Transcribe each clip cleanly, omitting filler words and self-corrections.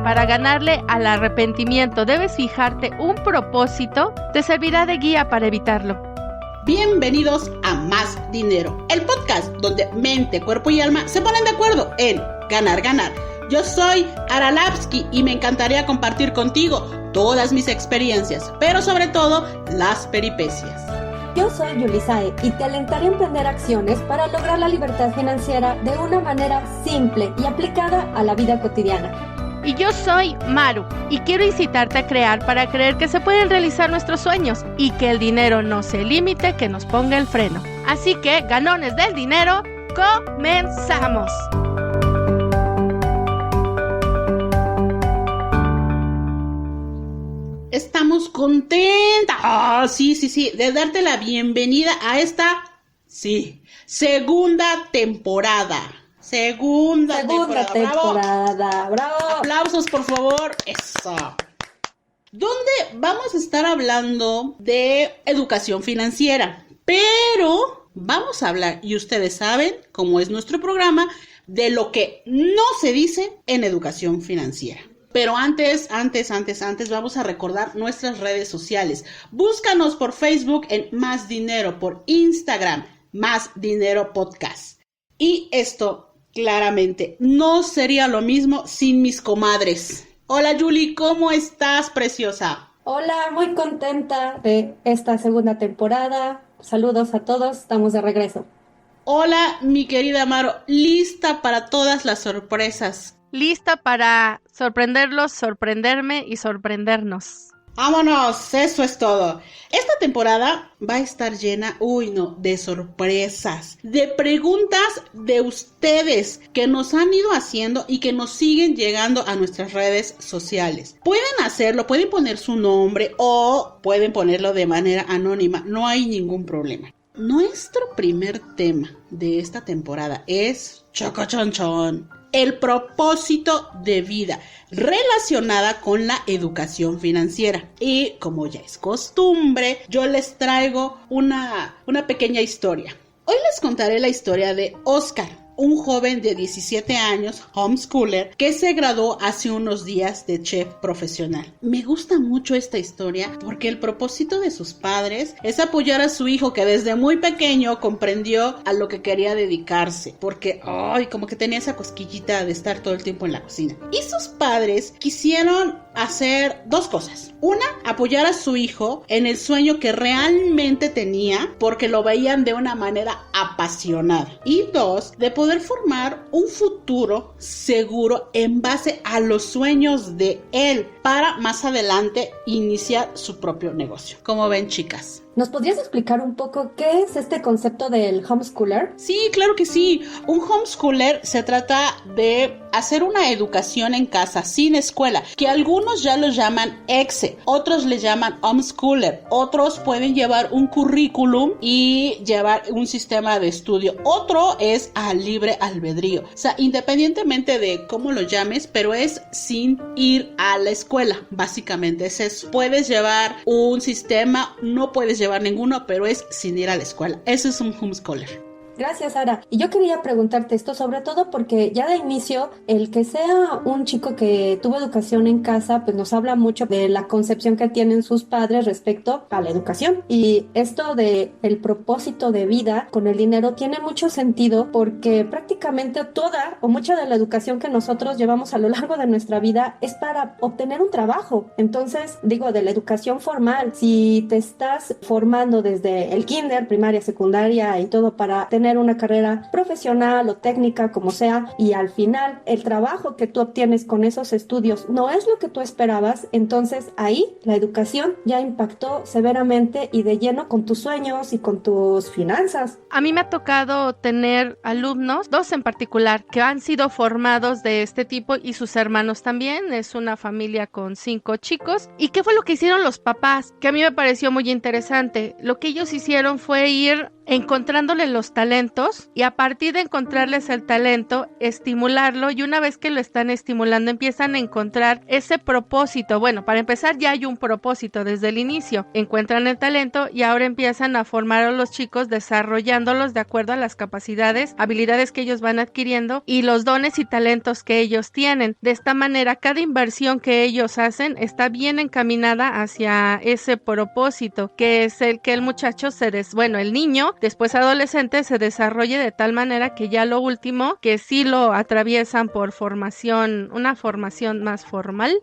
para ganarle al arrepentimiento debes fijarte un propósito, te servirá de guía para evitarlo. Bienvenidos a Más Dinero, el podcast donde mente, cuerpo y alma se ponen de acuerdo en ganar. Yo soy Ara Lapsky y me encantaría compartir contigo todas mis experiencias, pero sobre todo las peripecias. Yo soy Yulisae y te alentaré a emprender acciones para lograr la libertad financiera de una manera simple y aplicada a la vida cotidiana. Y yo soy Maru y quiero incitarte a crear para creer que se pueden realizar nuestros sueños y que el dinero no sea el límite que nos ponga el freno. Así que, ganones del dinero, ¡comenzamos! Estamos contentas, sí, de darte la bienvenida a esta, segunda temporada. Segunda temporada. ¡Bravo! Aplausos, por favor. Eso. Donde vamos a estar hablando de educación financiera. Pero vamos a hablar, y ustedes saben, como es nuestro programa, de lo que no se dice en educación financiera. Pero antes, vamos a recordar nuestras redes sociales. Búscanos por Facebook en Más Dinero, por Instagram, Más Dinero Podcast. Y esto, claramente, no sería lo mismo sin mis comadres. Hola, Yuli, ¿cómo estás, preciosa? Hola, muy contenta de esta segunda temporada. Saludos a todos, estamos de regreso. Hola, mi querida Maro, lista para todas las sorpresas. Lista para sorprenderlos, sorprenderme y sorprendernos. ¡Vámonos! Eso es todo. Esta temporada va a estar llena, de sorpresas, de preguntas de ustedes que nos han ido haciendo y que nos siguen llegando a nuestras redes sociales. Pueden hacerlo, pueden poner su nombre o pueden ponerlo de manera anónima, no hay ningún problema. Nuestro primer tema de esta temporada es chocochonchón. El propósito de vida relacionada con la educación financiera. Y como ya es costumbre, yo les traigo una pequeña historia. Hoy les contaré la historia de Oscar, un joven de 17 años, homeschooler, que se graduó hace unos días de chef profesional. Me gusta mucho esta historia porque el propósito de sus padres es apoyar a su hijo que desde muy pequeño comprendió a lo que quería dedicarse, porque, como que tenía esa cosquillita de estar todo el tiempo en la cocina. Y sus padres quisieron hacer dos cosas. Una, apoyar a su hijo en el sueño que realmente tenía porque lo veían de una manera apasionada. Y dos, de poder formar un futuro seguro en base a los sueños de él para más adelante iniciar su propio negocio. ¿Cómo ven, chicas? ¿Nos podrías explicar un poco qué es este concepto del homeschooler? Sí, claro que sí. Un homeschooler se trata de hacer una educación en casa, sin escuela, que algunos ya lo llaman EXE, otros le llaman homeschooler, otros pueden llevar un currículum y llevar un sistema de estudio. Otro es a libre albedrío. O sea, independientemente de cómo lo llames, pero es sin ir a la escuela. Básicamente es eso. Puedes llevar un sistema, no puedes llevar ninguno, pero es sin ir a la escuela. Eso es un homeschooler. Gracias, Sara. Y yo quería preguntarte esto sobre todo porque ya de inicio, el que sea un chico que tuvo educación en casa, pues nos habla mucho de la concepción que tienen sus padres respecto a la educación. Y esto de el propósito de vida con el dinero tiene mucho sentido porque prácticamente toda o mucha de la educación que nosotros llevamos a lo largo de nuestra vida es para obtener un trabajo. Entonces, digo, de la educación formal, si te estás formando desde el kinder, primaria, secundaria y todo para tener una carrera profesional o técnica, como sea, y al final el trabajo que tú obtienes con esos estudios no es lo que tú esperabas, entonces ahí la educación ya impactó severamente y de lleno con tus sueños y con tus finanzas. A mí me ha tocado tener alumnos, dos en particular, que han sido formados de este tipo y sus hermanos también. Es una familia con 5 chicos. ¿Y qué fue lo que hicieron los papás? Que a mí me pareció muy interesante. Lo que ellos hicieron fue ir encontrándole los talentos y a partir de encontrarles el talento, estimularlo, y una vez que lo están estimulando empiezan a encontrar ese propósito. Bueno, para empezar ya hay un propósito desde el inicio, encuentran el talento y ahora empiezan a formar a los chicos desarrollándolos de acuerdo a las capacidades, habilidades que ellos van adquiriendo y los dones y talentos que ellos tienen. De esta manera, cada inversión que ellos hacen está bien encaminada hacia ese propósito, que es el que el muchacho el niño, después adolescente, se desarrolle de tal manera que ya lo último, que sí lo atraviesan por formación, una formación más formal,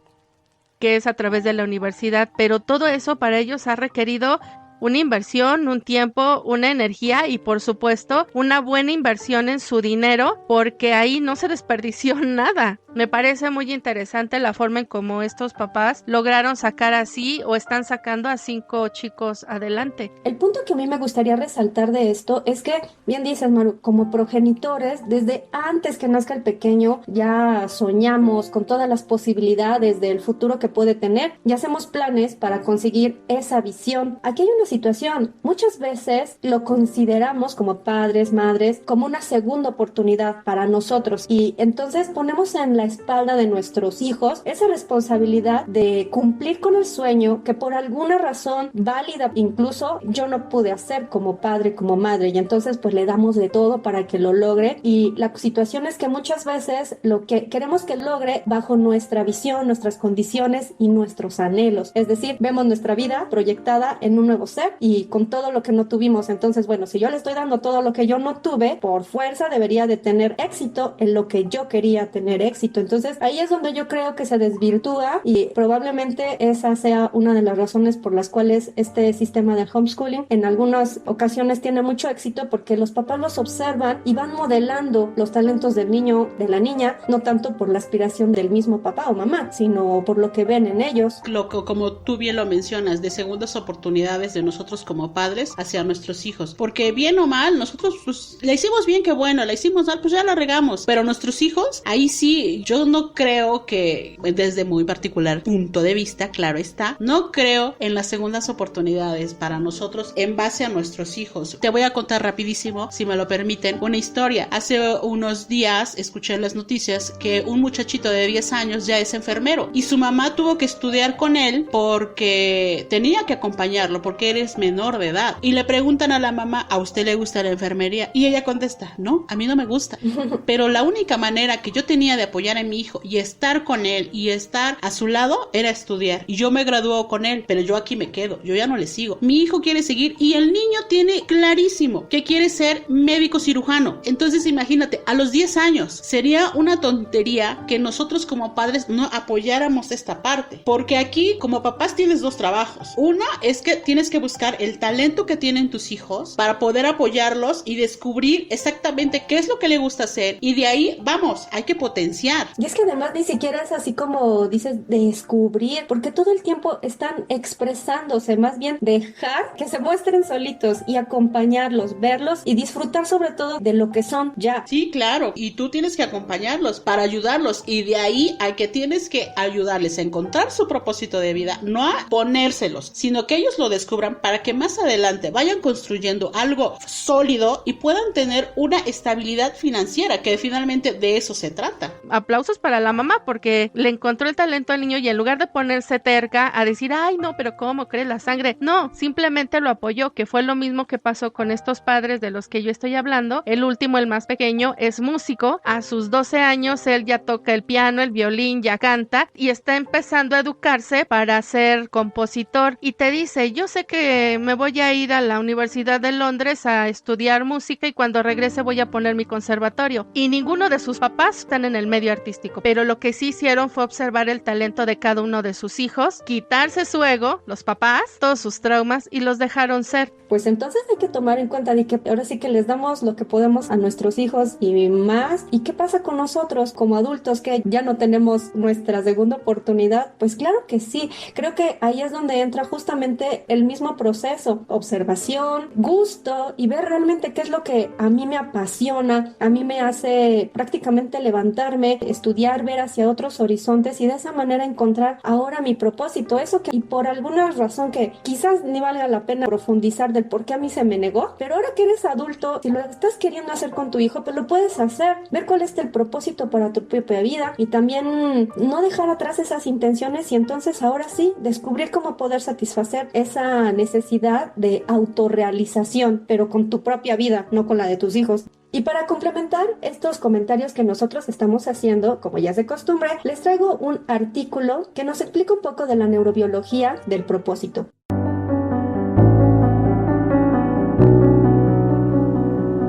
que es a través de la universidad, pero todo eso para ellos ha requerido una inversión, un tiempo, una energía y por supuesto una buena inversión en su dinero, porque ahí no se desperdició nada. Me parece muy interesante la forma en cómo estos papás lograron sacar así o están sacando a 5 chicos adelante. El punto que a mí me gustaría resaltar de esto es que, bien dices, Maru, como progenitores, desde antes que nazca el pequeño, ya soñamos con todas las posibilidades del futuro que puede tener y hacemos planes para conseguir esa visión. Aquí hay una situación, muchas veces lo consideramos como padres, madres, como una segunda oportunidad para nosotros y entonces ponemos en la espalda de nuestros hijos esa responsabilidad de cumplir con el sueño que por alguna razón válida incluso yo no pude hacer como padre, como madre, y entonces pues le damos de todo para que lo logre, y la situación es que muchas veces lo que queremos que logre bajo nuestra visión, nuestras condiciones y nuestros anhelos, es decir, vemos nuestra vida proyectada en un nuevo ser y con todo lo que no tuvimos. Entonces, bueno, si yo le estoy dando todo lo que yo no tuve, por fuerza debería de tener éxito en lo que yo quería tener éxito. Entonces ahí es donde yo creo que se desvirtúa y probablemente esa sea una de las razones por las cuales este sistema del homeschooling en algunas ocasiones tiene mucho éxito, porque los papás los observan y van modelando los talentos del niño, de la niña, no tanto por la aspiración del mismo papá o mamá, sino por lo que ven en ellos. Como tú bien lo mencionas, de segundas oportunidades de nosotros como padres hacia nuestros hijos, porque bien o mal, nosotros pues la hicimos bien, que bueno, la hicimos mal, pues ya la regamos, pero nuestros hijos, ahí sí, yo no creo que, desde muy particular punto de vista, claro está, no creo en las segundas oportunidades para nosotros en base a nuestros hijos. Te voy a contar rapidísimo, si me lo permiten, una historia. Hace unos días escuché en las noticias que un muchachito de 10 años ya es enfermero y su mamá tuvo que estudiar con él porque tenía que acompañarlo porque eres menor de edad, y le preguntan a la mamá, ¿a usted le gusta la enfermería? Y ella contesta, no, a mí no me gusta, pero la única manera que yo tenía de apoyar a mi hijo y estar con él y estar a su lado era estudiar, y yo me graduó con él, pero yo aquí me quedo, yo ya no le sigo. Mi hijo quiere seguir y el niño tiene clarísimo que quiere ser médico cirujano. Entonces imagínate, a los 10 años sería una tontería que nosotros como padres no apoyáramos esta parte, porque aquí como papás tienes dos trabajos. Uno es que tienes que buscar el talento que tienen tus hijos para poder apoyarlos y descubrir exactamente qué es lo que le gusta hacer, y de ahí vamos, hay que potenciar. Y es que además ni siquiera es así como dices, descubrir, porque todo el tiempo están expresándose, más bien dejar que se muestren solitos y acompañarlos, verlos y disfrutar sobre todo de lo que son ya. Sí, claro, y tú tienes que acompañarlos para ayudarlos, y de ahí a que tienes que ayudarles a encontrar su propósito de vida, no a ponérselos, sino que ellos lo descubran para que más adelante vayan construyendo algo sólido y puedan tener una estabilidad financiera, que finalmente de eso se trata. Aplausos para la mamá porque le encontró el talento al niño y en lugar de ponerse terca a decir, ay no, pero ¿cómo crees la sangre? No, simplemente lo apoyó, que fue lo mismo que pasó con estos padres de los que yo estoy hablando. El último, el más pequeño, es músico. A sus 12 años él ya toca el piano, el violín, ya canta y está empezando a educarse para ser compositor, y te dice, yo sé que me voy a ir a la Universidad de Londres a estudiar música y cuando regrese voy a poner mi conservatorio, y ninguno de sus papás están en el medio artístico, pero lo que sí hicieron fue observar el talento de cada uno de sus hijos, quitarse su ego, los papás, todos sus traumas, y los dejaron ser. Pues entonces hay que tomar en cuenta de que ahora sí que les damos lo que podemos a nuestros hijos y más. ¿Y qué pasa con nosotros como adultos que ya no tenemos nuestra segunda oportunidad? Pues claro que sí. Creo que ahí es donde entra justamente el mismo mismo proceso, observación, gusto y ver realmente qué es lo que a mí me apasiona, a mí me hace prácticamente levantarme, estudiar, ver hacia otros horizontes y de esa manera encontrar ahora mi propósito, eso que y por alguna razón que quizás ni valga la pena profundizar del por qué a mí se me negó, pero ahora que eres adulto, si lo estás queriendo hacer con tu hijo, pues lo puedes hacer, ver cuál es el propósito para tu propia vida y también no dejar atrás esas intenciones y entonces ahora sí, descubrir cómo poder satisfacer esa necesidad de autorrealización, pero con tu propia vida, no con la de tus hijos. Y para complementar estos comentarios que nosotros estamos haciendo, como ya es de costumbre, les traigo un artículo que nos explica un poco de la neurobiología del propósito.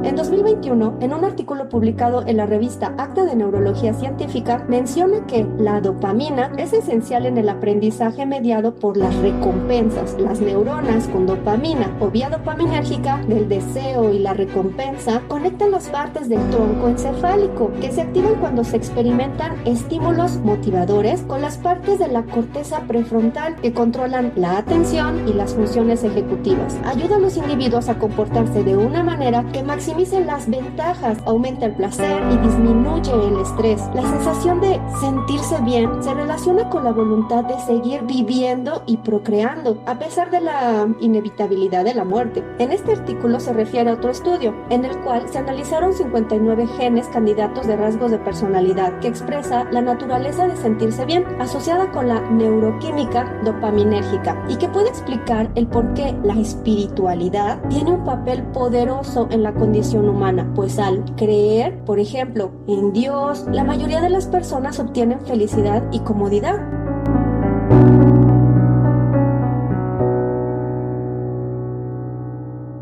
En 2021, en un artículo publicado en la revista Acta de Neurología Científica, menciona que la dopamina es esencial en el aprendizaje mediado por las recompensas. Las neuronas con dopamina o vía dopaminérgica del deseo y la recompensa conectan las partes del tronco encefálico que se activan cuando se experimentan estímulos motivadores con las partes de la corteza prefrontal que controlan la atención y las funciones ejecutivas. Ayuda a los individuos a comportarse de una manera que maximiza las ventajas, aumenta el placer y disminuye el estrés. La sensación de sentirse bien se relaciona con la voluntad de seguir viviendo y procreando, a pesar de la inevitabilidad de la muerte. En este artículo se refiere a otro estudio, en el cual se analizaron 59 genes candidatos de rasgos de personalidad que expresa la naturaleza de sentirse bien, asociada con la neuroquímica dopaminérgica, y que puede explicar el por qué la espiritualidad tiene un papel poderoso en la condición humana, pues al creer, por ejemplo, en Dios, la mayoría de las personas obtienen felicidad y comodidad.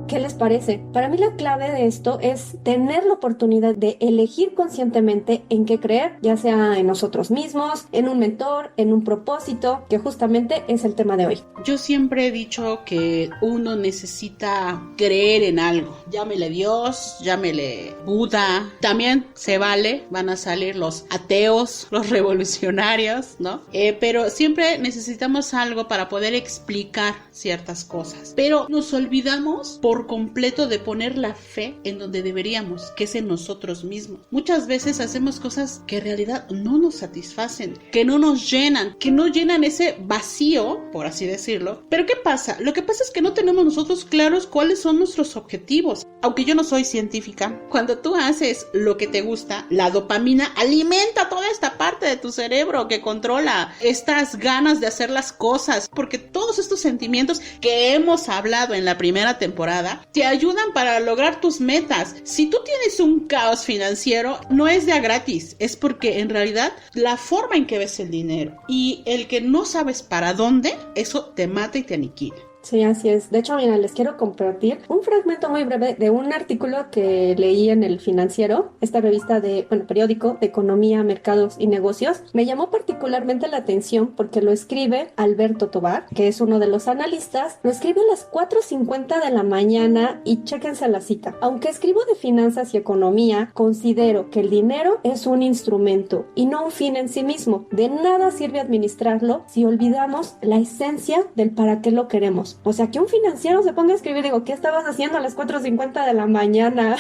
¿Qué les parece? Para mí la clave de esto es tener la oportunidad de elegir conscientemente en qué creer, ya sea en nosotros mismos, en un mentor, en un propósito, que justamente es el tema de hoy. Yo siempre he dicho que uno necesita creer en algo. Llámele Dios, llámele Buda. También se vale, van a salir los ateos, los revolucionarios, ¿no? Pero siempre necesitamos algo para poder explicar ciertas cosas. Pero nos olvidamos por completo de poner la fe en donde deberíamos, que es en nosotros mismos. Muchas veces hacemos cosas que en realidad no nos satisfacen, que no nos llenan, que no llenan ese vacío, por así decirlo. Pero ¿qué pasa? Lo que pasa es que no tenemos nosotros claros cuáles son nuestros objetivos. Aunque yo no soy científica, cuando tú haces lo que te gusta, la dopamina alimenta toda esta parte de tu cerebro que controla estas ganas de hacer las cosas, porque todos estos sentimientos que hemos hablado en la primera temporada te ayudan para lograr tus metas. Si tú tienes un caos financiero, no es de a gratis, es porque en realidad la forma en que ves el dinero y el que no sabes para dónde, eso te mata y te aniquila. Sí, así es. De hecho, mira, les quiero compartir un fragmento muy breve de un artículo que leí en El Financiero, esta revista periódico de economía, mercados y negocios. Me llamó particularmente la atención porque lo escribe Alberto Tovar, que es uno de los analistas. Lo escribe a las 4:50 de la mañana y chéquense la cita. Aunque escribo de finanzas y economía, considero que el dinero es un instrumento y no un fin en sí mismo. De nada sirve administrarlo si olvidamos la esencia del para qué lo queremos. O sea, que un financiero se ponga a escribir, digo, ¿qué estabas haciendo a las 4:50 de la mañana?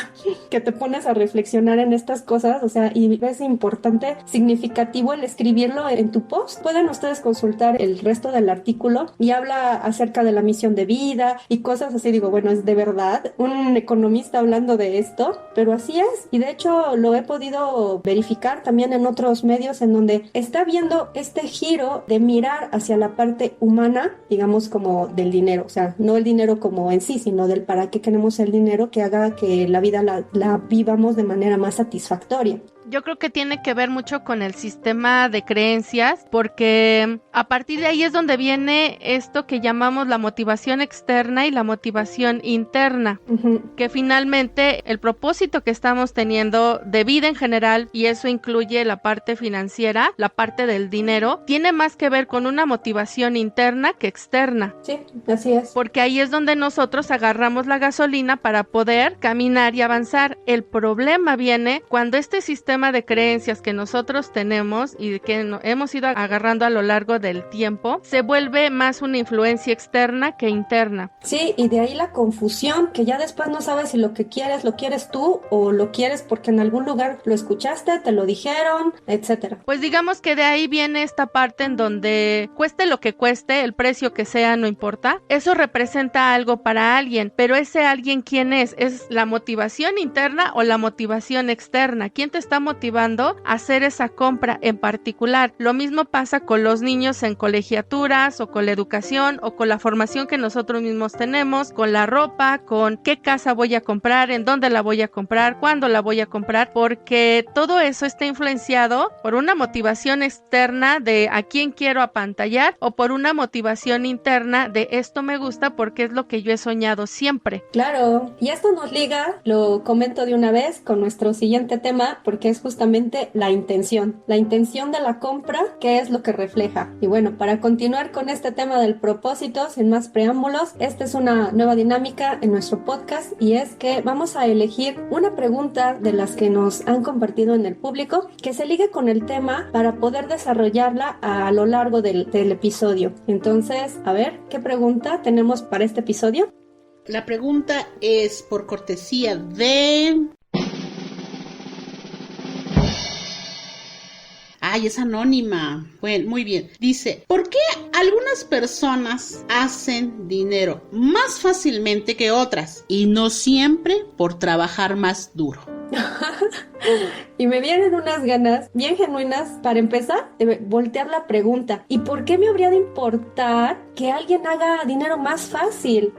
Que te pones a reflexionar en estas cosas, o sea, y es importante, significativo el escribirlo en tu post. Pueden ustedes consultar el resto del artículo y habla acerca de la misión de vida y cosas así. Digo, bueno, es de verdad un economista hablando de esto, pero así es. Y de hecho lo he podido verificar también en otros medios en donde está viendo este giro de mirar hacia la parte humana, digamos, como del dinero. O sea, no el dinero como en sí, sino del para qué queremos el dinero, que haga que la vida la vivamos de manera más satisfactoria. Yo creo que tiene que ver mucho con el sistema de creencias, porque a partir de ahí es donde viene esto que llamamos la motivación externa y la motivación interna, que finalmente el propósito que estamos teniendo de vida en general, y eso incluye la parte financiera, la parte del dinero, tiene más que ver con una motivación interna que externa. Sí, así es. Porque ahí es donde nosotros agarramos la gasolina para poder caminar y avanzar. El problema viene cuando este sistema sistema de creencias que nosotros tenemos y que hemos ido agarrando a lo largo del tiempo se vuelve más una influencia externa que interna. Sí, y de ahí la confusión, que ya después no sabes si lo quieres tú o lo quieres porque en algún lugar lo escuchaste, te lo dijeron, etcétera. Pues digamos que de ahí viene esta parte en donde cueste lo que cueste, el precio que sea, no importa. Eso representa algo para alguien, pero ese alguien, ¿quién es? ¿Es la motivación interna o la motivación externa? ¿Quién te está motivando a hacer esa compra en particular? Lo mismo pasa con los niños en colegiaturas o con la educación o con la formación que nosotros mismos tenemos, con la ropa, con qué casa voy a comprar, en dónde la voy a comprar, cuándo la voy a comprar, porque todo eso está influenciado por una motivación externa de a quién quiero apantallar o por una motivación interna de esto me gusta porque es lo que yo he soñado siempre. Claro, y esto nos liga, lo comento de una vez, con nuestro siguiente tema, porque es justamente la intención de la compra, qué es lo que refleja. Y bueno, para continuar con este tema del propósito, sin más preámbulos, esta es una nueva dinámica en nuestro podcast y es que vamos a elegir una pregunta de las que nos han compartido en el público que se ligue con el tema para poder desarrollarla a lo largo del episodio. Entonces, a ver, ¿qué pregunta tenemos para este episodio? La pregunta es por cortesía de... Ay, es anónima. Bueno, muy bien. Dice, ¿por qué algunas personas hacen dinero más fácilmente que otras? Y no siempre por trabajar más duro. Y me vienen unas ganas bien genuinas, para empezar, de voltear la pregunta. ¿Y por qué me habría de importar que alguien haga dinero más fácil?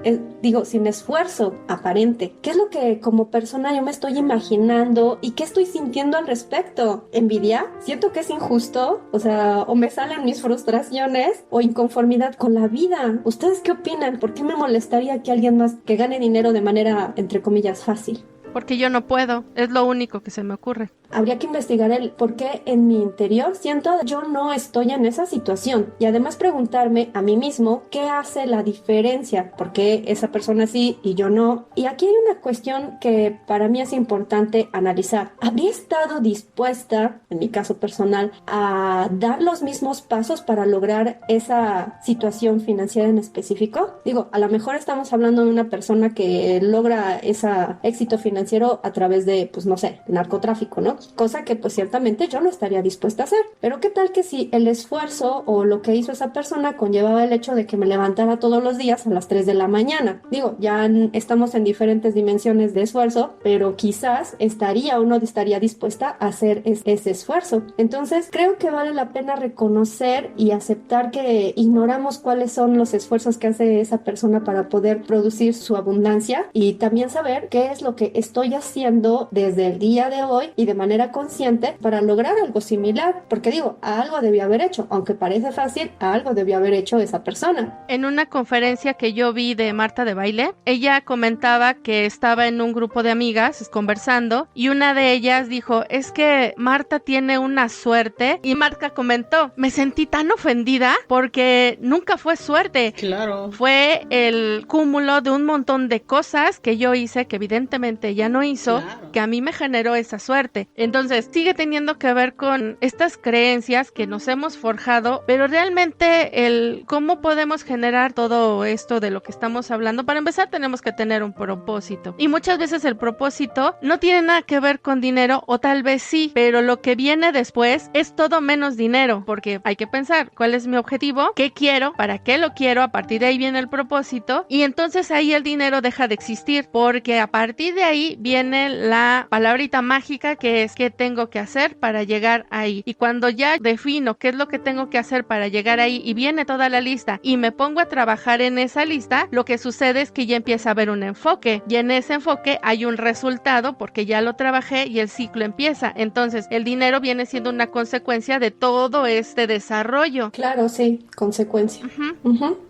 Sin esfuerzo aparente. ¿Qué es lo que como persona yo me estoy imaginando y qué estoy sintiendo al respecto? ¿Envidia? ¿Siento que es injusto? O me salen mis frustraciones o inconformidad con la vida. ¿Ustedes qué opinan? ¿Por qué me molestaría que alguien más que gane dinero de manera, entre comillas, fácil? Porque yo no puedo, es lo único que se me ocurre. Habría que investigar el por qué en mi interior siento yo no estoy en esa situación y además preguntarme a mí mismo qué hace la diferencia, por qué esa persona sí y yo no. Y aquí hay una cuestión que para mí es importante analizar. ¿Habría estado dispuesta, en mi caso personal, a dar los mismos pasos para lograr esa situación financiera en específico? A lo mejor estamos hablando de una persona que logra ese éxito financiero a través de, narcotráfico, ¿no? Cosa que pues ciertamente yo no estaría dispuesta a hacer. Pero qué tal que si el esfuerzo o lo que hizo esa persona conllevaba el hecho de que me levantara todos los días a las 3 de la mañana. Ya estamos en diferentes dimensiones de esfuerzo, pero quizás estaría o no estaría dispuesta a hacer ese esfuerzo. Entonces creo que vale la pena reconocer y aceptar que ignoramos cuáles son los esfuerzos que hace esa persona para poder producir su abundancia y también saber qué es lo que estoy haciendo desde el día de hoy y de manera consciente para lograr algo similar, porque a algo debió haber hecho, aunque parece fácil, a algo debió haber hecho esa persona. En una conferencia que yo vi de Marta de Baile, ella comentaba que estaba en un grupo de amigas conversando y una de ellas dijo, es que Marta tiene una suerte, y Marta comentó, me sentí tan ofendida porque nunca fue suerte. Claro. Fue el cúmulo de un montón de cosas que yo hice, que evidentemente ella no hizo, claro, que a mí me generó esa suerte. Entonces, sigue teniendo que ver con estas creencias que nos hemos forjado, pero realmente el cómo podemos generar todo esto de lo que estamos hablando, para empezar tenemos que tener un propósito. Y muchas veces el propósito no tiene nada que ver con dinero, o tal vez sí, pero lo que viene después es todo menos dinero, porque hay que pensar, ¿cuál es mi objetivo? ¿Qué quiero? ¿Para qué lo quiero? A partir de ahí viene el propósito, y entonces ahí el dinero deja de existir, porque a partir de ahí viene la palabrita mágica que es qué tengo que hacer para llegar ahí. Y cuando ya defino qué es lo que tengo que hacer para llegar ahí y viene toda la lista y me pongo a trabajar en esa lista, lo que sucede es que ya empieza a haber un enfoque y en ese enfoque hay un resultado porque ya lo trabajé y el ciclo empieza. Entonces el dinero viene siendo una consecuencia de todo este desarrollo. Claro, sí, consecuencia.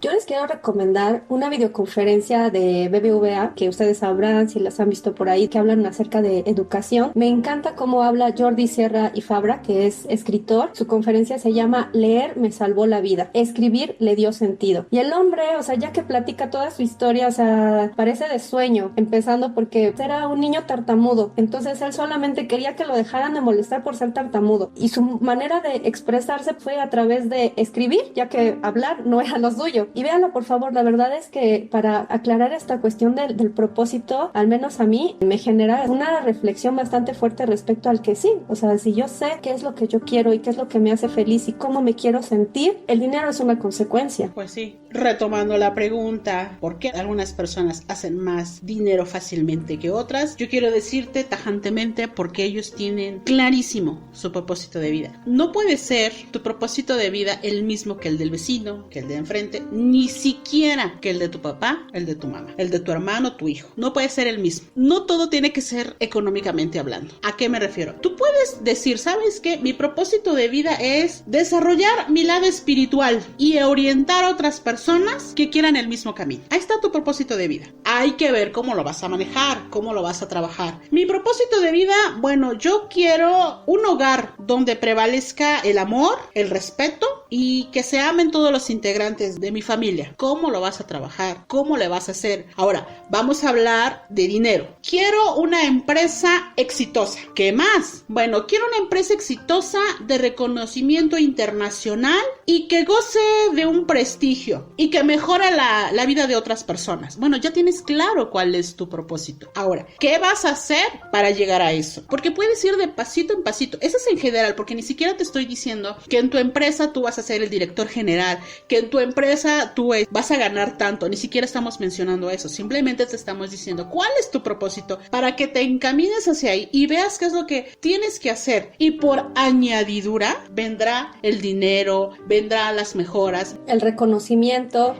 Yo les quiero recomendar una videoconferencia de BBVA que ustedes sabrán si las han visto por por ahí que hablan acerca de educación. Me encanta cómo habla Jordi Sierra y Fabra, que es escritor. Su conferencia se llama Leer me salvó la vida, escribir le dio sentido. Y el hombre, o sea, ya que platica toda su historia, o sea, parece de sueño, empezando porque era un niño tartamudo, entonces él solamente quería que lo dejaran de molestar por ser tartamudo, y su manera de expresarse fue a través de escribir, ya que hablar no era lo suyo. Y véanlo, por favor, la verdad es que para aclarar esta cuestión del propósito, al menos a mí, me genera una reflexión bastante fuerte respecto al que sí, o sea, si yo sé qué es lo que yo quiero y qué es lo que me hace feliz y cómo me quiero sentir, el dinero es una consecuencia. Pues sí, retomando la pregunta, ¿por qué algunas personas hacen más dinero fácilmente que otras? Yo quiero decirte tajantemente porque ellos tienen clarísimo su propósito de vida. No puede ser tu propósito de vida el mismo que el del vecino, que el de enfrente, ni siquiera que el de tu papá, el de tu mamá, el de tu hermano, tu hijo. No puede ser el mismo. No todo tiene que ser económicamente hablando. ¿A qué me refiero? Tú puedes decir, ¿sabes qué? Mi propósito de vida es desarrollar mi lado espiritual y orientar a otras personas que quieran el mismo camino. Ahí está tu propósito de vida. Hay que ver cómo lo vas a manejar, cómo lo vas a trabajar. Mi propósito de vida, bueno, yo quiero un hogar donde prevalezca el amor, el respeto y que se amen todos los integrantes de mi familia. ¿Cómo lo vas a trabajar? ¿Cómo le vas a hacer? Ahora, vamos a hablar de dinero. Quiero una empresa exitosa. ¿Qué más? Bueno, quiero una empresa exitosa de reconocimiento internacional y que goce de un prestigio y que mejora la vida de otras personas. Bueno, ya tienes claro cuál es tu propósito. Ahora, ¿qué vas a hacer para llegar a eso? Porque puedes ir de pasito en pasito. Eso es en general, porque ni siquiera te estoy diciendo que en tu empresa tú vas a ser el director general, que en tu empresa tú vas a ganar tanto. Ni siquiera estamos mencionando eso. Simplemente te estamos diciendo cuál es tu propósito para que te encamines hacia ahí y veas qué es lo que tienes que hacer. Y por añadidura vendrá el dinero, vendrán las mejoras, el reconocimiento,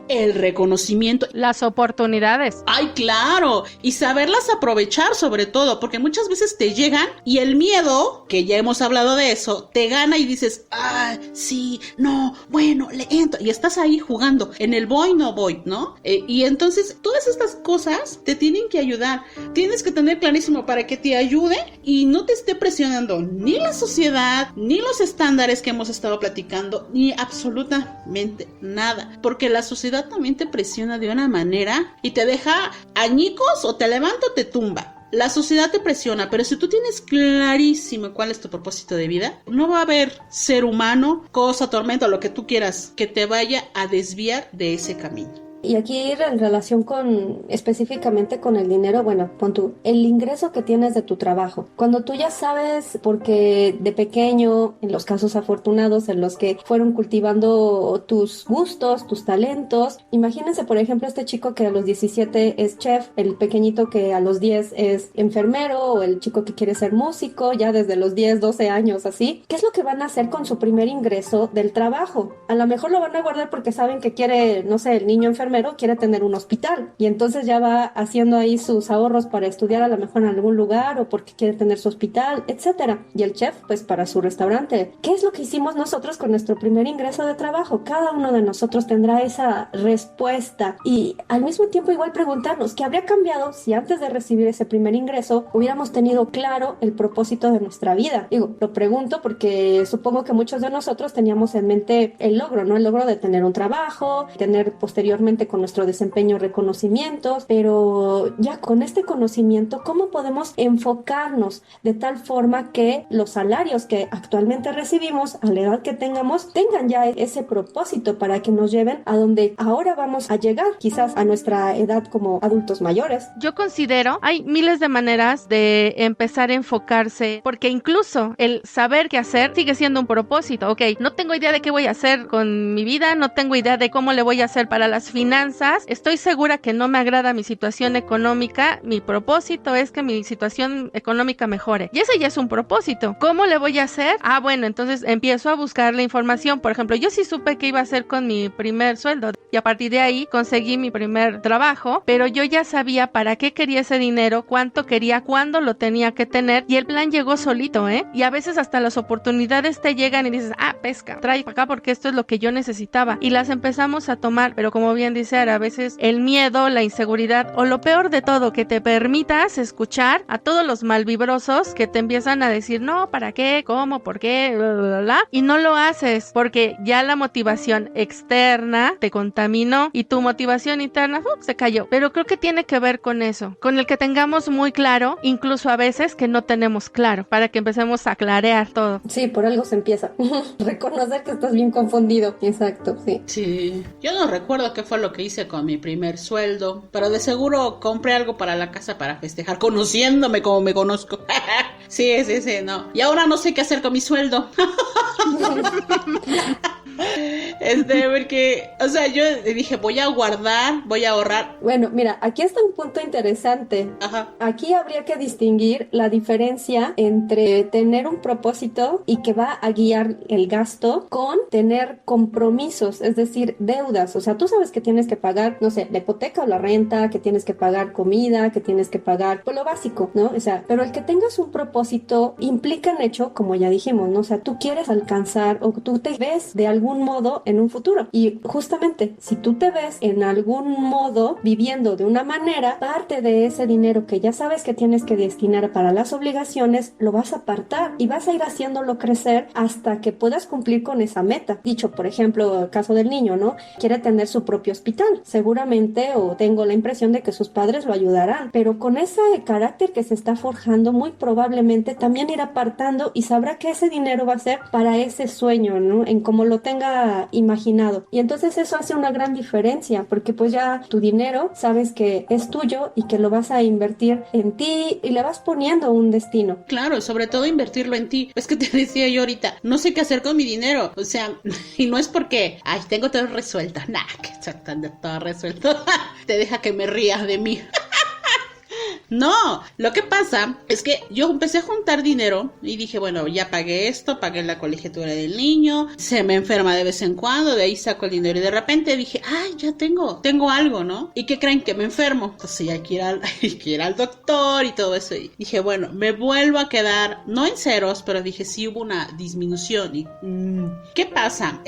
las oportunidades. ¡Ay, claro! Y saberlas aprovechar sobre todo, porque muchas veces te llegan y el miedo, que ya hemos hablado de eso, te gana y dices, ¡ah, sí, no, bueno, le entro! Y estás ahí jugando en el voy, no voy, ¿no? Y entonces todas estas cosas te tienen que ayudar. Tienes que tener clarísimo para que te ayude y no te esté presionando ni la sociedad, ni los estándares que hemos estado platicando, ni absolutamente nada. Porque la sociedad también te presiona de una manera y te deja añicos, o te levanta o te tumba. La sociedad te presiona, pero si tú tienes clarísimo cuál es tu propósito de vida, no va a haber ser humano, cosa, tormenta, lo que tú quieras, que te vaya a desviar de ese camino. Y aquí en relación específicamente con el dinero, bueno, pon tú, el ingreso que tienes de tu trabajo. Cuando tú ya sabes, porque de pequeño, en los casos afortunados en los que fueron cultivando tus gustos, tus talentos, imagínense, por ejemplo, este chico que a los 17 es chef, el pequeñito que a los 10 es enfermero, o el chico que quiere ser músico, ya desde los 10, 12 años, así. ¿Qué es lo que van a hacer con su primer ingreso del trabajo? A lo mejor lo van a guardar porque saben que quiere, no sé, el niño enfermero quiere tener un hospital y entonces ya va haciendo ahí sus ahorros para estudiar a lo mejor en algún lugar o porque quiere tener su hospital, etcétera. Y el chef pues para su restaurante. ¿Qué es lo que hicimos nosotros con nuestro primer ingreso de trabajo? Cada uno de nosotros tendrá esa respuesta y al mismo tiempo igual preguntarnos qué habría cambiado si antes de recibir ese primer ingreso hubiéramos tenido claro el propósito de nuestra vida. Digo, lo pregunto porque supongo que muchos de nosotros teníamos en mente el logro, ¿no? El logro de tener un trabajo, tener posteriormente con nuestro desempeño reconocimientos, pero ya con este conocimiento, ¿cómo podemos enfocarnos de tal forma que los salarios que actualmente recibimos a la edad que tengamos tengan ya ese propósito para que nos lleven a donde ahora vamos a llegar, quizás a nuestra edad como adultos mayores? Yo considero, hay miles de maneras de empezar a enfocarse, porque incluso el saber qué hacer sigue siendo un propósito. Ok, no tengo idea de qué voy a hacer con mi vida, no tengo idea de cómo le voy a hacer para las finanzas, estoy segura que no me agrada mi situación económica, mi propósito es que mi situación económica mejore. Y ese ya es un propósito. ¿Cómo le voy a hacer? Bueno, entonces empiezo a buscar la información. Por ejemplo, yo sí supe qué iba a hacer con mi primer sueldo. y a partir de ahí conseguí mi primer trabajo, pero yo ya sabía para qué quería ese dinero, cuánto quería, cuándo lo tenía que tener y el plan llegó solito, y a veces hasta las oportunidades te llegan y dices, pesca, trae para acá porque esto es lo que yo necesitaba y las empezamos a tomar, pero como bien dice Ara, a veces el miedo, la inseguridad o lo peor de todo, que te permitas escuchar a todos los malvibrosos que te empiezan a decir, no, ¿para qué? ¿Cómo? ¿Por qué? Bla, bla, bla, bla. Y no lo haces porque ya la motivación externa te contaminó y tu motivación interna se cayó. Pero creo que tiene que ver con eso, con el que tengamos muy claro, incluso a veces que no tenemos claro, para que empecemos a clarear todo. Sí, por algo se empieza. Reconocer que estás bien confundido. Exacto, sí. Sí, yo no recuerdo qué fue lo que hice con mi primer sueldo, pero de seguro compré algo para la casa para festejar, conociéndome como me conozco. Sí, no. Y ahora no sé qué hacer con mi sueldo. Porque, o sea, yo dije, voy a guardar, voy a ahorrar. Bueno, mira, aquí está un punto interesante. Ajá. Aquí habría que distinguir la diferencia entre tener un propósito y que va a guiar el gasto con tener compromisos, es decir, deudas. O sea, tú sabes que tienes que pagar, no sé, la hipoteca o la renta, que tienes que pagar comida, que tienes que pagar, pues lo básico, ¿no? O sea, pero el que tengas un propósito implica en hecho, como ya dijimos, ¿no? O sea, tú quieres alcanzar o tú te ves de algún modo en un futuro. Y justamente, si tú te ves en algún modo viviendo de una manera, parte de ese dinero que ya sabes que tienes que destinar para las obligaciones, lo vas a apartar y vas a ir haciéndolo crecer hasta que puedas cumplir con esa meta. Dicho, por ejemplo, el caso del niño, ¿no? Quiere tener su propio hospital. Seguramente, o tengo la impresión de que sus padres lo ayudarán, pero con ese carácter que se está forjando, muy probablemente también irá apartando y sabrá que ese dinero va a ser para ese sueño, ¿no? En cómo lo tenga imaginado. Y entonces eso hace una gran diferencia, porque pues ya tu dinero sabes que es tuyo y que lo vas a invertir en ti y le vas poniendo un destino. Claro, sobre todo invertirlo en ti. Es que te decía yo ahorita, no sé qué hacer con mi dinero. O sea, y no es porque, tengo todo resuelto. Que exactamente todo resuelto. Te deja que me rías de mí. No, lo que pasa es que yo empecé a juntar dinero y dije, bueno, ya pagué esto, pagué la colegiatura del niño, se me enferma de vez en cuando, de ahí saco el dinero y de repente dije, ya tengo algo, ¿no? ¿Y qué creen? Que me enfermo. Entonces ya hay que ir al doctor y todo eso. Y dije, bueno, me vuelvo a quedar, no en ceros, pero dije, sí hubo una disminución. Y, ¿qué pasa?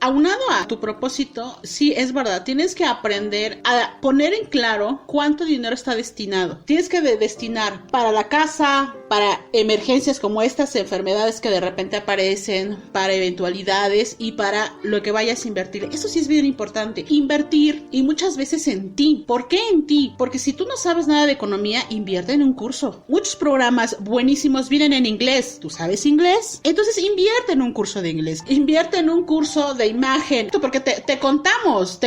Aunado a tu propósito, sí, es verdad, tienes que aprender a poner en claro cuánto dinero está destinado. Tienes que destinar para la casa, para emergencias como estas enfermedades que de repente aparecen, para eventualidades y para lo que vayas a invertir. Eso sí es bien importante. Invertir y muchas veces en ti. ¿Por qué en ti? Porque si tú no sabes nada de economía, invierte en un curso. Muchos programas buenísimos vienen en inglés. ¿Tú sabes inglés? Entonces invierte en un curso de inglés. Invierte en un curso de imagen. Porque te contamos.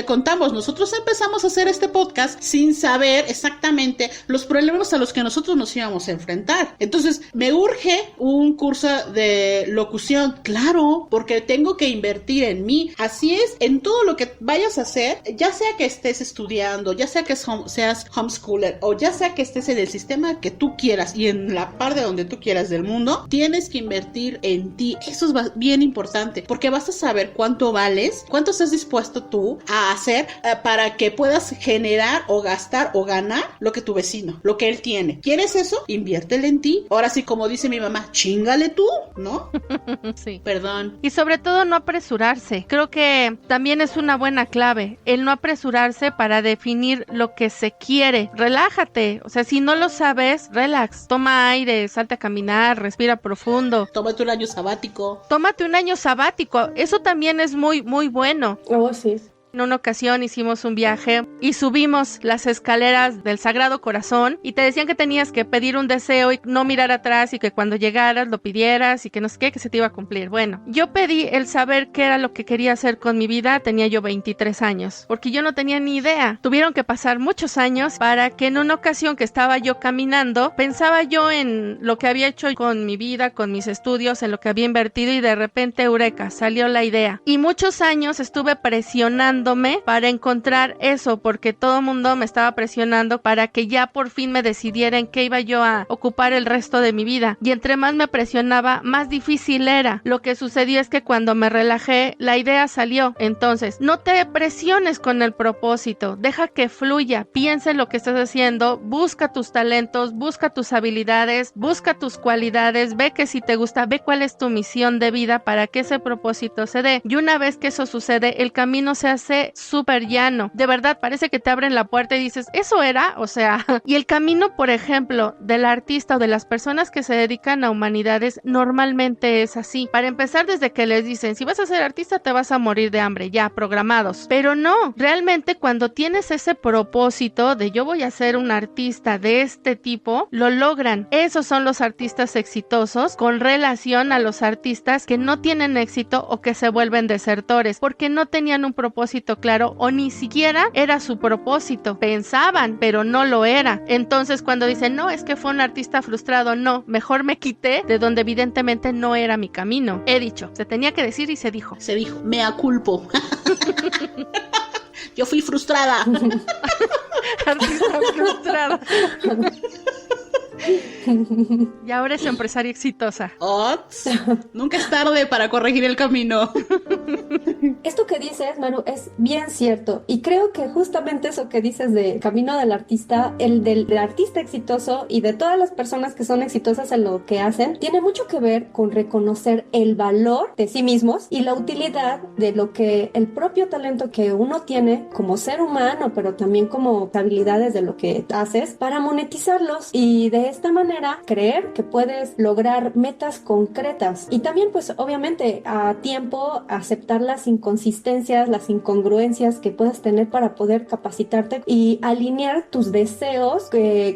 Nosotros empezamos a hacer este podcast sin saber exactamente los problemas a los que nosotros nos íbamos a enfrentar. Entonces, me urge un curso de locución. Claro, porque tengo que invertir en mí. Así es, en todo lo que vayas a hacer, ya sea que estés estudiando, ya sea que seas homeschooler o ya sea que estés en el sistema que tú quieras y en la parte donde tú quieras del mundo, tienes que invertir en ti. Eso es bien importante, porque vas a saber cuánto vales, cuánto estás dispuesto tú a hacer para que puedas generar o gastar o ganar lo que tu vecino, lo que él tiene. ¿Quieres eso? Inviértele en ti. Ahora sí, como dice mi mamá, chíngale tú, ¿no? Sí. Perdón. Y sobre todo no apresurarse. Creo que también es una buena clave el no apresurarse para definir lo que se quiere. Relájate. O sea, si no lo sabes, relax. Toma aire, salte a caminar, respira profundo. Tómate un año sabático. Eso también es muy, muy bueno. Oh, sí. En una ocasión hicimos un viaje y subimos las escaleras del Sagrado Corazón y te decían que tenías que pedir un deseo y no mirar atrás y que cuando llegaras lo pidieras y que no sé qué, que se te iba a cumplir. Bueno, yo pedí el saber qué era lo que quería hacer con mi vida. Tenía yo 23 años, porque yo no tenía ni idea. Tuvieron que pasar muchos años para que en una ocasión que estaba yo caminando, pensaba yo en lo que había hecho con mi vida, con mis estudios, en lo que había invertido y de repente, eureka, salió la idea. Y muchos años estuve presionando presionándome para encontrar eso, porque todo el mundo me estaba presionando para que ya por fin me decidiera en qué iba yo a ocupar el resto de mi vida. Y entre más me presionaba, más difícil era. Lo que sucedió es que cuando me relajé, la idea salió. Entonces, no te presiones con el propósito, deja que fluya, piensa en lo que estás haciendo, busca tus talentos, busca tus habilidades, busca tus cualidades, ve que si te gusta, ve cuál es tu misión de vida para que ese propósito se dé. Y una vez que eso sucede, el camino se hace súper llano. De verdad, parece que te abren la puerta y dices, ¿eso era? O sea, y el camino, por ejemplo, del artista o de las personas que se dedican a humanidades, normalmente es así. Para empezar, desde que les dicen, si vas a ser artista te vas a morir de hambre, ya, programados. Pero no, realmente cuando tienes ese propósito de yo voy a ser un artista de este tipo, lo logran. Esos son los artistas exitosos con relación a los artistas que no tienen éxito o que se vuelven desertores, porque no tenían un propósito claro o ni siquiera era su propósito. Pensaban, pero no lo era. Entonces cuando dicen, no, es que fue un artista frustrado, no, mejor me quité de donde evidentemente no era mi camino. He dicho, se tenía que decir y se dijo. Se dijo, mea culpo. Yo fui frustrada. Artista frustrada. Y ahora es empresaria exitosa. Ots, nunca es tarde para corregir el camino. Esto que dices, Maru, es bien cierto. Y creo que justamente eso que dices de camino del artista, el del artista exitoso y de todas las personas que son exitosas en lo que hacen, tiene mucho que ver con reconocer el valor de sí mismos y la utilidad de lo que el propio talento que uno tiene como ser humano, pero también como habilidades de lo que haces, para monetizarlos y de esta manera creer que puedes lograr metas concretas. Y también, pues, obviamente, a tiempo aceptar las inconsistencias, las incongruencias que puedas tener para poder capacitarte y alinear tus deseos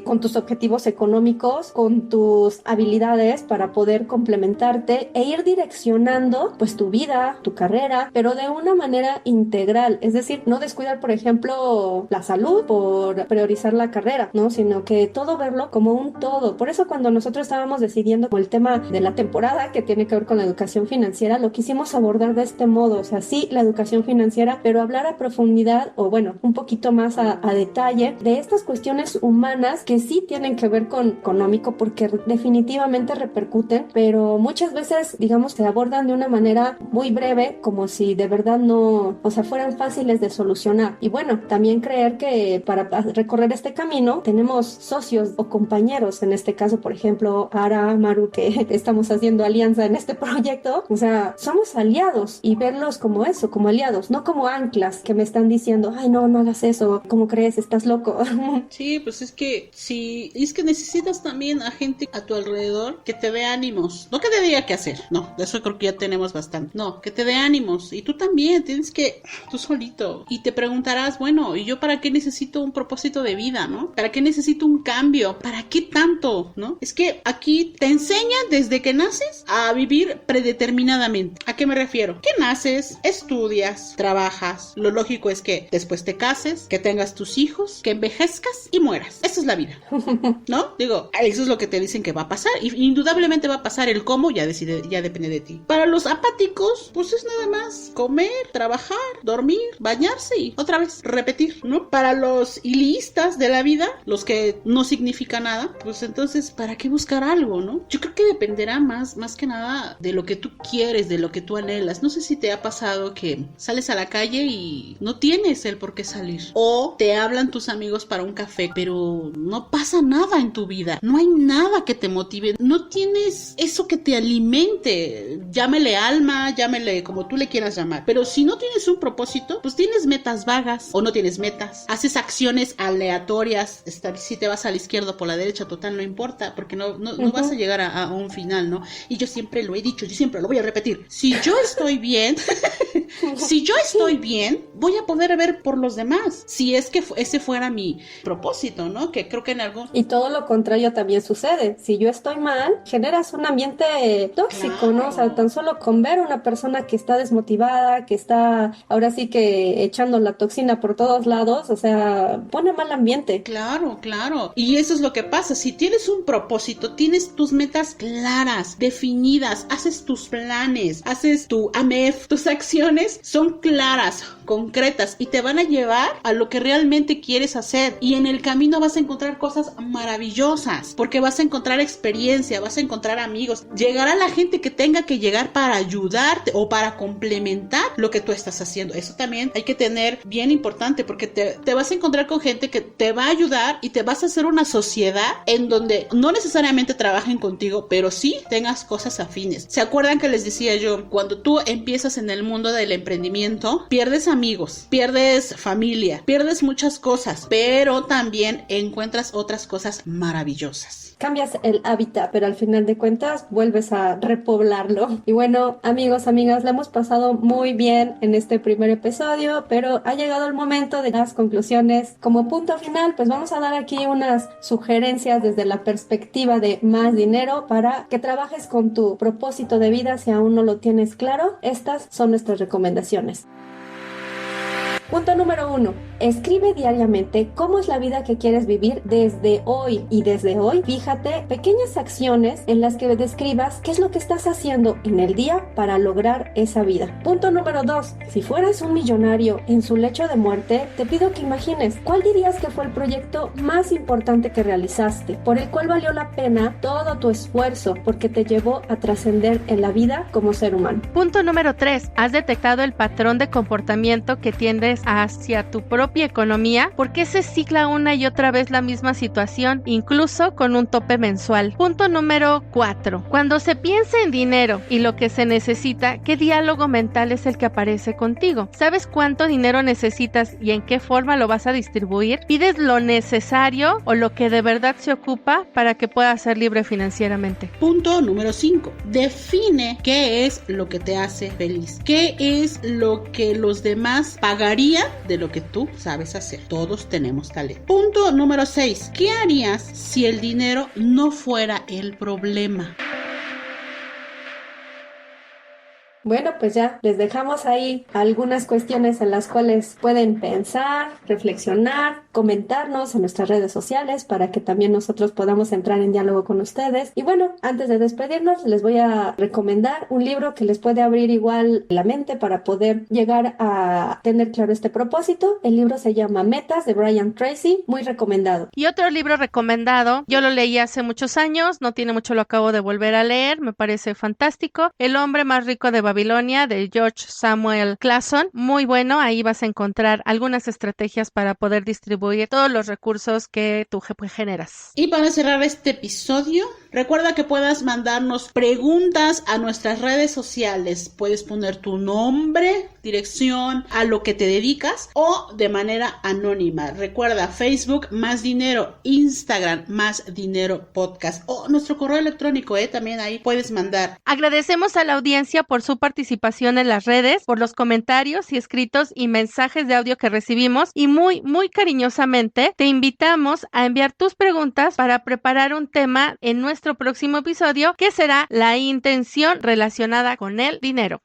con tus objetivos económicos, con tus habilidades para poder complementarte e ir direccionando, pues, tu vida, tu carrera, pero de una manera integral. Es decir, no descuidar, por ejemplo, la salud por priorizar la carrera, ¿no? Sino que todo verlo como un todo. Por eso cuando nosotros estábamos decidiendo el tema de la temporada que tiene que ver con la educación financiera, lo quisimos abordar de este modo, o sea, sí, la educación financiera, pero hablar a profundidad o bueno, un poquito más a detalle de estas cuestiones humanas que sí tienen que ver con económico porque definitivamente repercuten, pero muchas veces, digamos, se abordan de una manera muy breve, como si de verdad no, o sea, fueran fáciles de solucionar. Y bueno, también creer que para recorrer este camino tenemos socios o compañeros, en este caso, por ejemplo, Ara, Maru, que estamos haciendo alianza en este proyecto, o sea, somos aliados y verlos como eso, como aliados, no como anclas que me están diciendo, ay, no hagas eso, ¿cómo crees? Estás loco. Sí, pues es que sí, es que necesitas también a gente a tu alrededor que te dé ánimos, no que te diga qué hacer, no, de eso creo que ya tenemos bastante, no, que te dé ánimos y tú también tienes que, tú solito, y te preguntarás, bueno, ¿y yo para qué necesito un propósito de vida, no? ¿Para qué necesito un cambio? ¿Para qué tanto, no? Es que aquí te enseñan desde que naces a vivir predeterminadamente. ¿A qué me refiero? Que naces, estudias, trabajas, lo lógico es que después te cases, que tengas tus hijos, que envejezcas y mueras. Esa es la vida, ¿no? Digo, eso es lo que te dicen que va a pasar y indudablemente va a pasar. El cómo ya depende de ti. Para los apáticos, pues es nada más comer, trabajar, dormir, bañarse y otra vez repetir, ¿no? Para los ilistas de la vida, los que no significa nada, pues entonces, ¿para qué buscar algo, no? Yo creo que dependerá más que nada de lo que tú quieres, de lo que tú anhelas. No sé si te ha pasado que sales a la calle y no tienes el por qué salir. O te hablan tus amigos para un café, pero no pasa nada en tu vida. No hay nada que te motive. No tienes eso que te alimente. Llámele alma, llámele como tú le quieras llamar. Pero si no tienes un propósito, pues tienes metas vagas o no tienes metas. Haces acciones aleatorias. Si te vas a la izquierda o por la derecha, total, no importa, porque no vas a llegar a un final, ¿no? Y yo siempre lo he dicho, yo siempre lo voy a repetir. Si yo estoy bien, voy a poder ver por los demás. Si es que ese fuera mi propósito, ¿no? Que creo que en algún... Y todo lo contrario también sucede. Si yo estoy mal, generas un ambiente tóxico, claro, ¿no? O sea, tan solo con ver una persona que está desmotivada, que está ahora sí que echando la toxina por todos lados, o sea, pone mal ambiente. Claro. Y eso es lo que pasa. Si tienes un propósito, tienes tus metas claras, definidas, definidas, haces tus planes, haces tu AMEF, tus acciones son claras, concretas y te van a llevar a lo que realmente quieres hacer, y en el camino vas a encontrar cosas maravillosas, porque vas a encontrar experiencia, vas a encontrar amigos, llegará la gente que tenga que llegar para ayudarte o para complementar lo que tú estás haciendo. Eso también hay que tener bien importante, porque te vas a encontrar con gente que te va a ayudar y te vas a hacer una sociedad en donde no necesariamente trabajen contigo, pero sí tengas cosas afines. ¿Se acuerdan que les decía yo? Cuando tú empiezas en el mundo del emprendimiento, pierdes amigos, pierdes familia, pierdes muchas cosas, pero también encuentras otras cosas maravillosas. Cambias el hábitat, pero al final de cuentas vuelves a repoblarlo. Y bueno, amigos, amigas, la hemos pasado muy bien en este primer episodio, pero ha llegado el momento de las conclusiones. Como punto final, pues vamos a dar aquí unas sugerencias desde la perspectiva de Más Dinero para que trabajes con tu propósito de vida si aún no lo tienes claro. Estas son nuestras recomendaciones. Punto número 1. Escribe diariamente cómo es la vida que quieres vivir desde hoy. Y desde hoy, fíjate pequeñas acciones en las que describas qué es lo que estás haciendo en el día para lograr esa vida. Punto número 2. Si fueras un millonario en su lecho de muerte, te pido que imagines cuál dirías que fue el proyecto más importante que realizaste, por el cual valió la pena todo tu esfuerzo, porque te llevó a trascender en la vida como ser humano. Punto número 3. ¿Has detectado el patrón de comportamiento que tiendes hacia tu propia economía? Porque se cicla una y otra vez la misma situación, incluso con un tope mensual. Punto número 4. Cuando se piensa en dinero y lo que se necesita, ¿qué diálogo mental es el que aparece contigo? ¿Sabes cuánto dinero necesitas y en qué forma lo vas a distribuir? ¿Pides lo necesario o lo que de verdad se ocupa para que puedas ser libre financieramente? Punto número 5. Define qué es lo que te hace feliz. ¿Qué es lo que los demás pagarían de lo que tú sabes hacer? Todos tenemos talento. Punto número 6. ¿Qué harías si el dinero no fuera el problema? Bueno, pues ya les dejamos ahí algunas cuestiones en las cuales pueden pensar, reflexionar, comentarnos en nuestras redes sociales para que también nosotros podamos entrar en diálogo con ustedes. Y bueno, antes de despedirnos, les voy a recomendar un libro que les puede abrir igual la mente para poder llegar a tener claro este propósito. El libro se llama Metas, de Brian Tracy, muy recomendado. Y otro libro recomendado, yo lo leí hace muchos años, no tiene mucho, lo acabo de volver a leer, me parece fantástico. El hombre más rico de Babilonia, de George Samuel Clason, muy bueno. Ahí vas a encontrar algunas estrategias para poder distribuir todos los recursos que tú generas. Y para cerrar este episodio, recuerda que puedas mandarnos preguntas a nuestras redes sociales. Puedes poner tu nombre, dirección, a lo que te dedicas, o de manera anónima. Recuerda, Facebook Más Dinero, Instagram Más Dinero Podcast, o nuestro correo electrónico, también ahí puedes mandar. Agradecemos a la audiencia por su participación en las redes, por los comentarios y escritos y mensajes de audio que recibimos, y muy cariñosamente te invitamos a enviar tus preguntas para preparar un tema en nuestro próximo episodio, que será la intención relacionada con el dinero.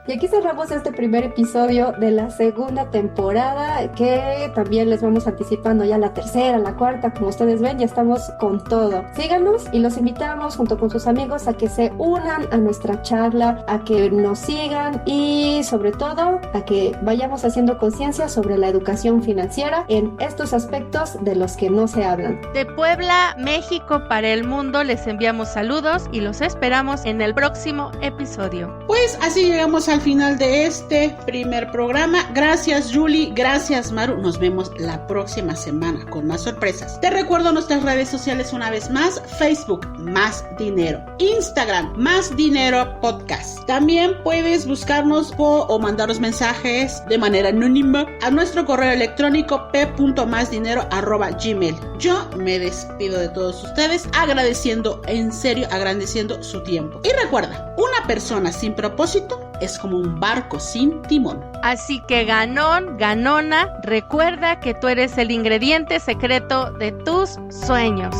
Y aquí cerramos este primer episodio de la segunda temporada, que también les vamos anticipando ya la tercera, la cuarta. Como ustedes ven, ya estamos con todo. Síganos y los invitamos junto con sus amigos a que se unan a nuestra charla, a que nos sigan y sobre todo a que vayamos haciendo conciencia sobre la educación financiera en estos aspectos de los que no se hablan. De Puebla, México, para el mundo, les enviamos saludos y los esperamos en el próximo episodio. Pues así llegamos al final de este primer programa. Gracias, Julie, gracias, Maru. Nos vemos la próxima semana con más sorpresas. Te recuerdo nuestras redes sociales una vez más: Facebook Más Dinero, Instagram Más Dinero Podcast. También puedes buscarnos o mandarnos mensajes de manera anónima a nuestro correo electrónico p.masdinero@gmail. Yo me despido de todos ustedes agradeciendo su tiempo. Y recuerda, una persona sin propósito es como un barco sin timón. Así que ganón, ganona, recuerda que tú eres el ingrediente secreto de tus sueños.